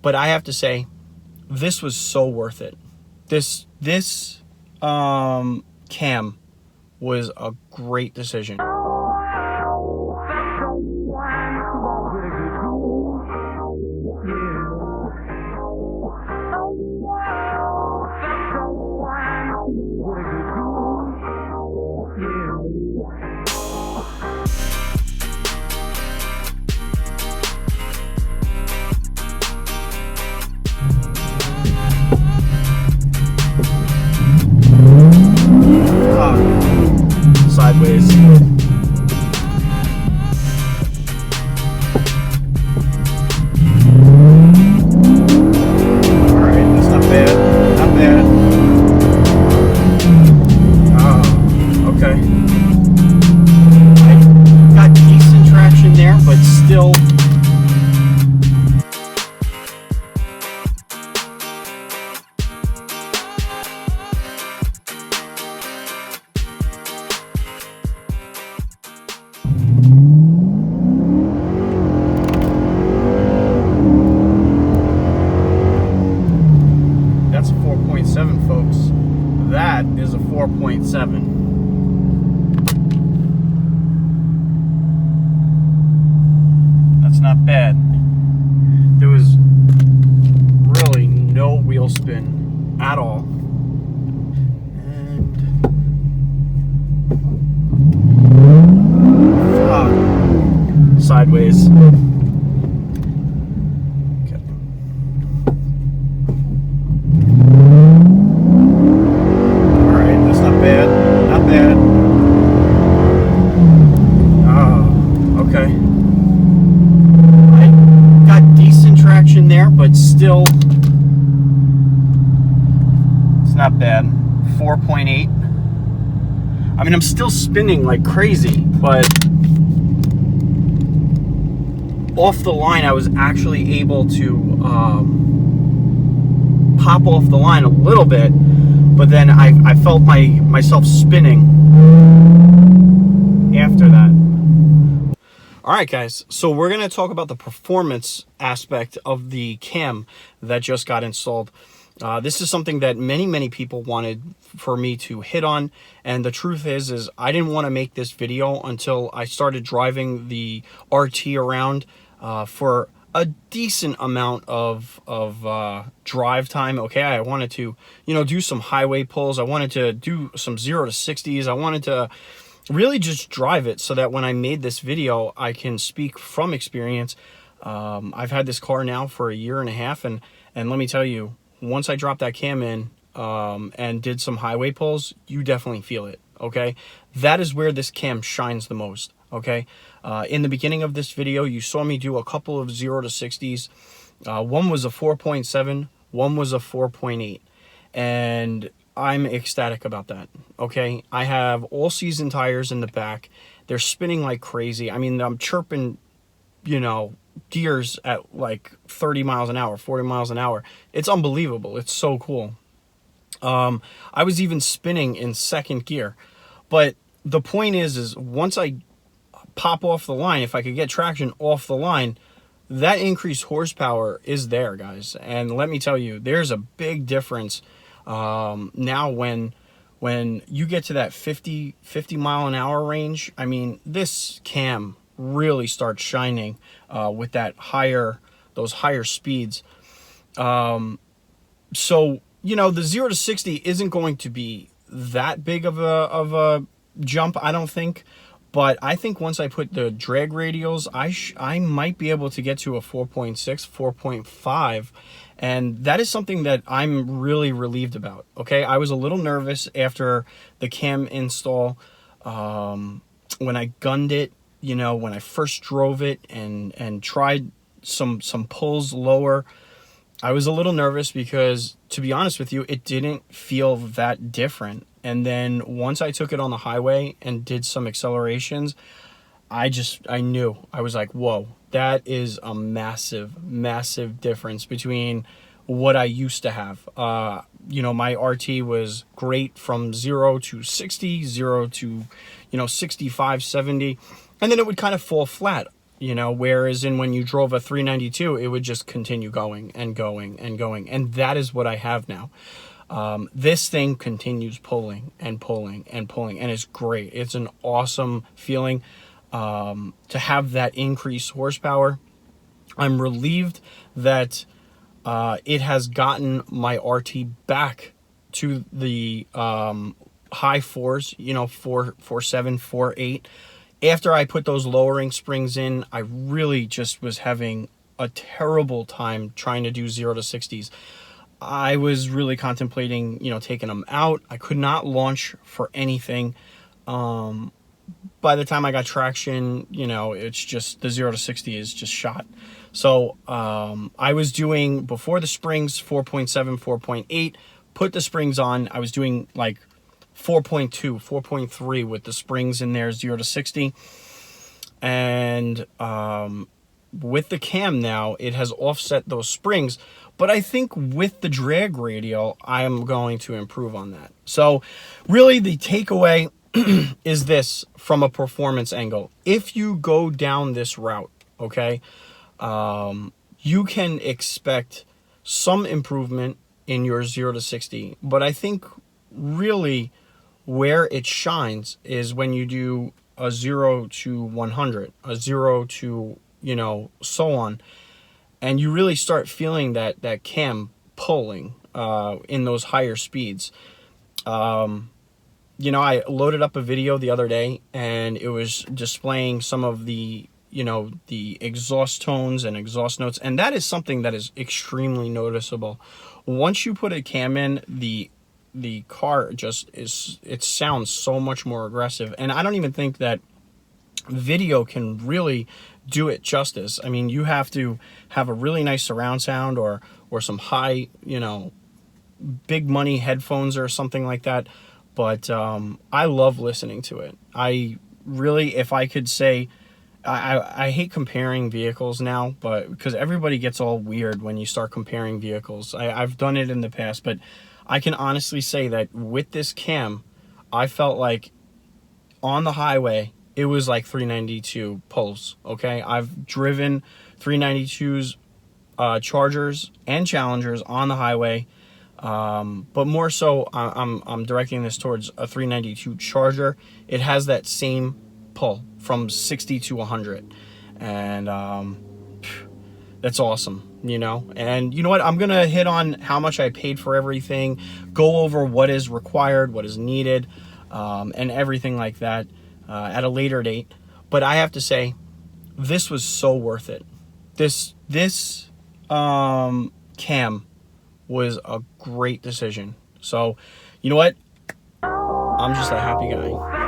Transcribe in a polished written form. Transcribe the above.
But I have to say, this was so worth it. This cam was a great decision. Sideways. Alright, that's not bad. Not bad. Oh, okay. I got decent traction there, but still. That's a 4.7, folks. That is a 4.7. That's not bad. There was really no wheel spin at all. And sideways. There, but still, it's not bad. 4.8. I mean, I'm still spinning like crazy, but off the line, I was actually able to pop off the line a little bit, but then I felt myself spinning after that. All right, guys, so we're going to talk about the performance aspect of the cam that just got installed. This is something that many people wanted for me to hit on, and the truth is I didn't want to make this video until I started driving the RT around for a decent amount of drive time. Okay, I wanted to, do some highway pulls. I wanted to do some 0 to 60s. I wanted to really just drive it so that when I made this video, I can speak from experience. I've had this car now for a year and a half, and let me tell you, once I dropped that cam in and did some highway pulls, you definitely feel it. Okay, that is where this cam shines the most. Okay, in the beginning of this video, you saw me do a couple of 0 to 60s. One was a 4.7, one was a 4.8, and I'm ecstatic about that. Okay, I have all season tires in the back. They're spinning like crazy. I mean, I'm chirping, gears at like 30 miles an hour, 40 miles an hour. It's unbelievable. It's so cool. I was even spinning in second gear. But the point is once I pop off the line, if I could get traction off the line, that increased horsepower is there, guys. And let me tell you, there's a big difference now when you get to that 50 mile an hour range. I mean, this cam really starts shining with those higher speeds. So the 0 to 60 isn't going to be that big of a jump, I don't think. But I think once I put the drag radials, I might be able to get to a 4.6, 4.5. And that is something that I'm really relieved about. Okay, I was a little nervous after the cam install. When I gunned it, when I first drove it and tried some pulls lower, I was a little nervous because, to be honest with you, it didn't feel that different. And then once I took it on the highway and did some accelerations, I knew. I was like, whoa, that is a massive difference between what I used to have. My RT was great from 0 to 60, 0 to, 65, 70, and then it would kind of fall flat. you know, whereas when you drove a 392, it would just continue going and going and going. And that is what I have now. This thing continues pulling and pulling and pulling, and it's great. It's an awesome feeling to have that increased horsepower. I'm relieved that it has gotten my RT back to the high fours, you know, 4.7, 4.8. After I put those lowering springs in, I really just was having a terrible time trying to do 0 to 60s. I was really contemplating, you know, taking them out. I could not launch for anything. By the time I got traction, you know, it's just the 0 to 60 is just shot. So I was doing, before the springs, 4.7, 4.8, put the springs on. I was doing like 4.2, 4.3 with the springs in there, 0 to 60. And with the cam now, it has offset those springs. But I think with the drag radial, I am going to improve on that. So really the takeaway is this from a performance angle. If you go down this route, okay, you can expect some improvement in your 0 to 60. But I think really where it shines is when you do a 0 to 100, a 0 to, you know, so on. And you really start feeling that cam pulling in those higher speeds. You know, I loaded up a video the other day, and it was displaying some of the, you know, the exhaust tones and exhaust notes. And that is something that is extremely noticeable. Once you put a cam in, the car just is, it sounds so much more aggressive. And I don't even think that video can really do it justice. I mean, you have to have a really nice surround sound or some high, you know, big money headphones or something like that. But I love listening to it. I really, if I could say, I hate comparing vehicles now, but because everybody gets all weird when you start comparing vehicles. I've done it in the past, but I can honestly say that with this cam, I felt like on the highway, it was like 392 pulls, okay? I've driven 392s, Chargers and Challengers on the highway, but more so, I'm directing this towards a 392 Charger. It has that same pull from 60 to 100, and that's awesome, you know? And you know what? I'm going to hit on how much I paid for everything, go over what is required, what is needed, and everything like that at a later date. But I have to say, this was so worth it. This cam was a great decision. So, you know what? I'm just a happy guy.